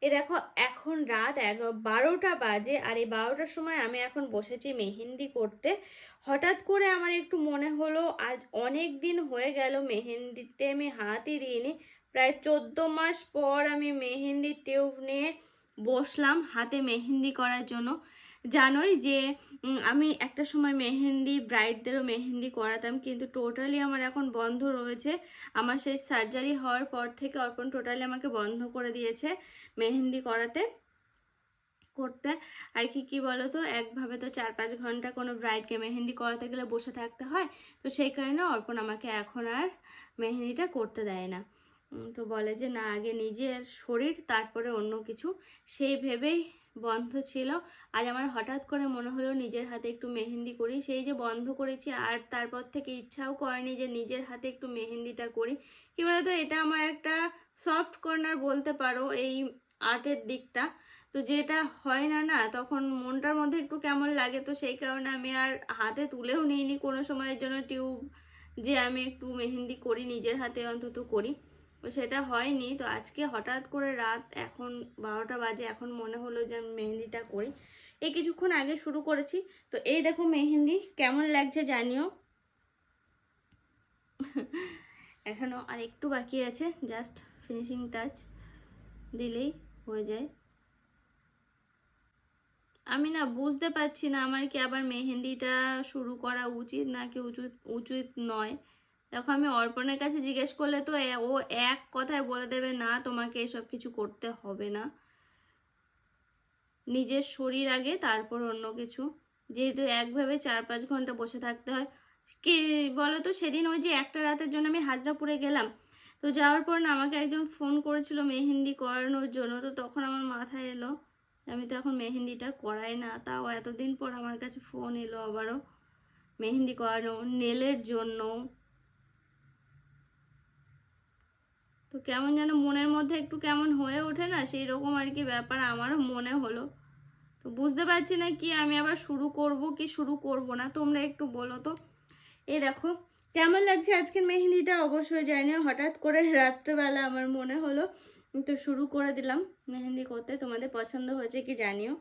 এ দেখো এখন রাত 12টা বাজে, আর এই 12টার সময় আমি এখন বসেছি মেহেন্দি করতে। হঠাৎ করে আমার একটু মনে হলো আজ অনেক দিন হয়ে গেল মেহেন্দিতে আমি হাতই দিইনি। প্রায় 14 মাস পর আমি মেহেন্দির টিউব নিয়ে বসলাম হাতে মেহেন্দি করার জন্য। জানোই যে আমি একটা সময় মেহেন্দি ব্রাইডদেরও মেহেন্দি করাতাম, কিন্তু টোটালি আমার এখন বন্ধ রয়েছে। আমার সেই সার্জারি হওয়ার পর থেকে অর্পণ টোটালি আমাকে বন্ধ করে দিয়েছে মেহেন্দি করতে। আর কি বলো তো, একভাবে তো 4-5 ঘন্টা কোনো ব্রাইডকে মেহেন্দি করাতে গেলে বসে থাকতে হয়। তো সেই কারণে অর্পণ আমাকে এখন আর মেহেন্দিটা করতে দেয় না। তো বলে যে না, আগে নিজের শরীর তারপরে অন্য কিছু, সেই ভেবেই বন্ধ ছিল। আর আমার হঠাৎ করে মনে হলো নিজের হাতে একটু মেহেন্দি করি। সেই যে বন্ধ করেছি আর তারপর থেকে ইচ্ছাও করেনি যে নিজের হাতে একটু মেহেন্দিটা করি। কী বলতো, এটা আমার একটা সফট কর্নার বলতে পারো এই আর্টের দিকটা। তো যেটা হয় না না, তখন মনটার মধ্যে একটু কেমন লাগে। তো সেই কারণে আমি আর হাতে তুলেও নিইনি কোনো সময়ের জন্য টিউব, যে আমি একটু মেহেন্দি করি, নিজের হাতে অন্তত করি। তো সেটা হয়নি। তো আজকে হঠাৎ করে রাত এখন 12টা বাজে, এখন মনে হলো যে আমি মেহেন্দিটা করি। এই কিছুক্ষণ আগে শুরু করেছি। তো এই দেখো মেহেন্দি কেমন লাগছে জানিও। এখনো আর একটু বাকি আছে, জাস্ট ফিনিশিং টাচ দিলেই হয়ে যায়। আমি না বুঝতে পারছি না আমার কি আবার মেহেন্দিটা শুরু করা উচিত নাকি উচিত নয়। দেখো আমি অর্পণের কাছে জিজ্ঞেস করলে তো ও এক কথায় বলে দেবে না, তোমাকে এসব কিছু করতে হবে না, নিজের শরীর আগে তারপর অন্য কিছু। যেহেতু একভাবে 4-5 ঘন্টা বসে থাকতে হয়। কি বলো তো, সেদিন ওই যে একটা রাতের জন্য আমি হাজরাপুরে গেলাম। তো যাওয়ার পর না আমাকে একজন ফোন করেছিল মেহেন্দি করানোর জন্য। তো তখন আমার মাথায় এলো আমি তো এখন মেহেন্দিটা করাই না, তাও এতদিন পর আমার কাছে ফোন এলো আবারও মেহেন্দি করানো, নেলের জন্য। তো কেমন যেন মনের মধ্যে একটু কেমন হয়ে ওঠে না, সেই রকম আর কি ব্যাপার আমারও মনে হলো। তো বুঝতে পারছি না কি আমি আবার শুরু করব কি শুরু করব না, তোমরা একটু বলো তো। এই দেখো কেমন লাগছে আজকের মেহেন্দিটা অবশ্যই জানিও। হঠাৎ করে রাত্রেবেলা আমার মনে হলো তো শুরু করে দিলাম মেহেন্দি করতে। তোমাদের পছন্দ হয়েছে কি জানিও।